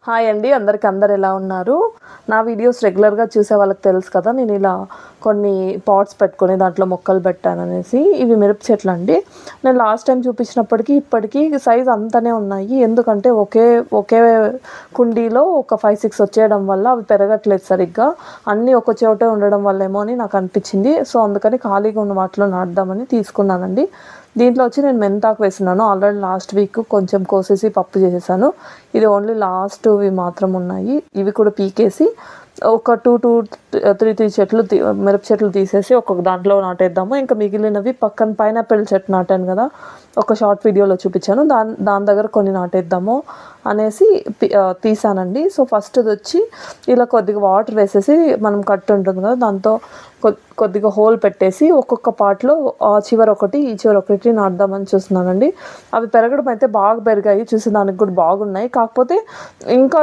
Hi అండి, అందరు ఎలా ఉన్నారు? నా వీడియోస్ రెగ్యులర్గా చూసే వాళ్ళకి తెలుసు కదా, నేను ఇలా కొన్ని పాట్స్ పెట్టుకొని దాంట్లో మొక్కలు పెట్టాననేసి. ఇవి మిరప చెట్లు అండి. నేను లాస్ట్ టైం చూపించినప్పటికీ ఇప్పటికీ సైజ్ అంతనే ఉన్నాయి. ఎందుకంటే ఒకే కుండీలో ఒక 5-6 వచ్చేయడం వల్ల అవి పెరగట్లేదు సరిగ్గా. అన్నీ ఒక చోటే ఉండడం వల్ల ఏమో అని నాకు అనిపించింది. సో అందుకని ఖాళీగా ఉన్న వాటిలో నాటుదామని తీసుకున్నానండి. దీంట్లో వచ్చి నేను మెంతాకు వేస్తున్నాను. ఆల్రెడీ లాస్ట్ వీక్ కొంచెం కోసేసి పప్పు చేసేసాను. ఇది ఓన్లీ లాస్ట్వి మాత్రం ఉన్నాయి. ఇవి కూడా పీకేసి ఒక 2-3 చెట్లు మిరప చెట్లు తీసేసి ఒక్కొక్క దాంట్లో నాటేద్దాము. ఇంకా మిగిలినవి పక్కన పైనాపిల్ చెట్టు నాటాను కదా, ఒక షార్ట్ వీడియోలో చూపించాను. దాని దగ్గర కొన్ని నాటేద్దాము అనేసి తీసానండి. సో ఫస్ట్ అది వచ్చి ఇలా కొద్దిగా వాటర్ వేసేసి, మనం కట్టు ఉంటుంది కదా దాంతో కొద్దిగా హోల్ పెట్టేసి ఒక్కొక్క పార్ట్లో ఆ చివర ఒకటి ఈ చివర ఒకటి నాటుదామని చూస్తున్నానండి. అవి పెరగడం అయితే బాగా పెరిగాయి, చూసి దానికి కూడా బాగున్నాయి. కాకపోతే ఇంకా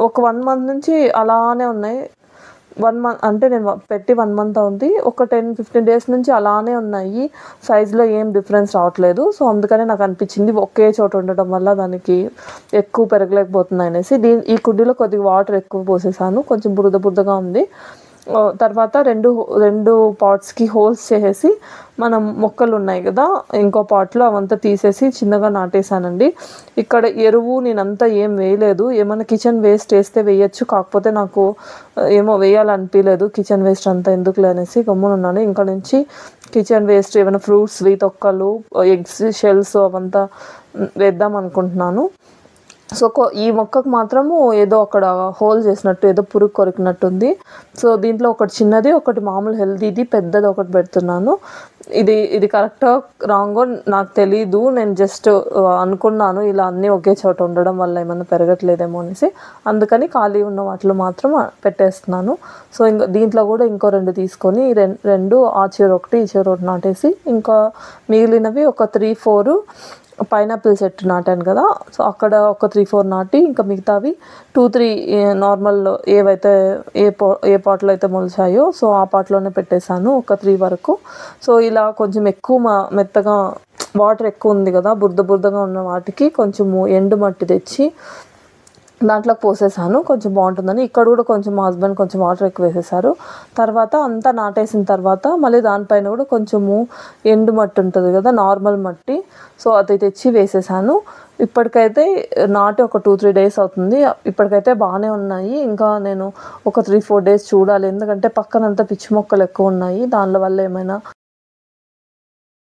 ఒక 1 month నుంచి అలానే ఉన్నాయి. 1 month అంటే నేను పెట్టి 1 month అవుతుంది. ఒక 10-15 days నుంచి అలానే ఉన్నాయి. సైజులో ఏం డిఫరెన్స్ రావట్లేదు. సో అందుకనే నాకు అనిపించింది ఒకే చోట ఉండడం వల్ల దానికి ఎక్కువ పెరగలేకపోతున్నాయి అనేసి. ఈ కుండీలో కొద్దిగా వాటర్ ఎక్కువ పోసేసాను, కొంచెం బురదగా ఉంది. తర్వాత రెండు పాట్స్కి హోల్స్ చేసేసి, మనం మొక్కలు ఉన్నాయి కదా ఇంకో పాట్లో అవంతా తీసేసి చిన్నగా నాటేశానండి. ఇక్కడ ఎరువు నేనంతా ఏం వేయలేదు. ఏమైనా కిచెన్ వేస్ట్ వేస్తే వేయచ్చు, కాకపోతే నాకు ఏమో వేయాలనిపించలేదు. కిచెన్ వేస్ట్ అంతా ఎందుకులే అనేసి గమ్మునున్నాను. ఇంకా నుంచి కిచెన్ వేస్ట్ ఏమైనా ఫ్రూట్స్వి తొక్కలు, ఎగ్స్ షెల్స్ అవంతా వేద్దాం అనుకుంటున్నాను. సో ఈ మొక్కకు మాత్రము ఏదో అక్కడ హోల్ చేసినట్టు, ఏదో పురుగు కొరికినట్టుంది. సో దీంట్లో ఒకటి చిన్నది, ఒకటి మామూలు హెల్తీది, పెద్దది ఒకటి పెడుతున్నాను. ఇది కరెక్టో రాంగో నాకు తెలీదు. నేను జస్ట్ అనుకున్నాను ఇలా అన్నీ ఒకే చోట ఉండడం వల్ల ఏమన్నా పెరగట్లేదేమో అనేసి. అందుకని ఖాళీ ఉన్న వాటిలో మాత్రం పెట్టేస్తున్నాను. సో ఇంకా దీంట్లో కూడా ఇంకో 2 తీసుకొని రెండు ఆ చివరి ఒకటి ఈ చివరి ఒకటి నాటేసి, ఇంకా మిగిలినవి ఒక 3-4 పైనాపిల్ చెట్టు నాటాను కదా, సో అక్కడ ఒక 3-4 నాటి, ఇంకా మిగతావి 2-3 నార్మల్ ఏవైతే ఏ పాట్లో అయితే మొలిచాయో సో ఆ పాట్లోనే పెట్టేశాను, ఒక 3 వరకు. సో ఇలా కొంచెం ఎక్కువ మెత్తగా వాటర్ ఎక్కువ ఉంది కదా, బురదగా ఉన్న వాటికి కొంచెము ఎండు మట్టి తెచ్చి దాంట్లోకి పోసేసాను, కొంచెం బాగుంటుందని. ఇక్కడ కూడా కొంచెం మా హస్బెండ్ కొంచెం వాటర్ ఎక్కువ వేసేసారు. తర్వాత అంతా నాటేసిన తర్వాత మళ్ళీ దానిపైన కూడా కొంచెము ఎండు మట్టి ఉంటుంది కదా, నార్మల్ మట్టి, సో అది తెచ్చి వేసేసాను. ఇప్పటికైతే నాటి ఒక 2-3 days అవుతుంది. ఇప్పటికైతే బాగానే ఉన్నాయి. ఇంకా నేను ఒక 3-4 days చూడాలి, ఎందుకంటే పక్కనంతా పిచ్చి మొక్కలు ఎక్కువ ఉన్నాయి. దానివల్ల ఏమైనా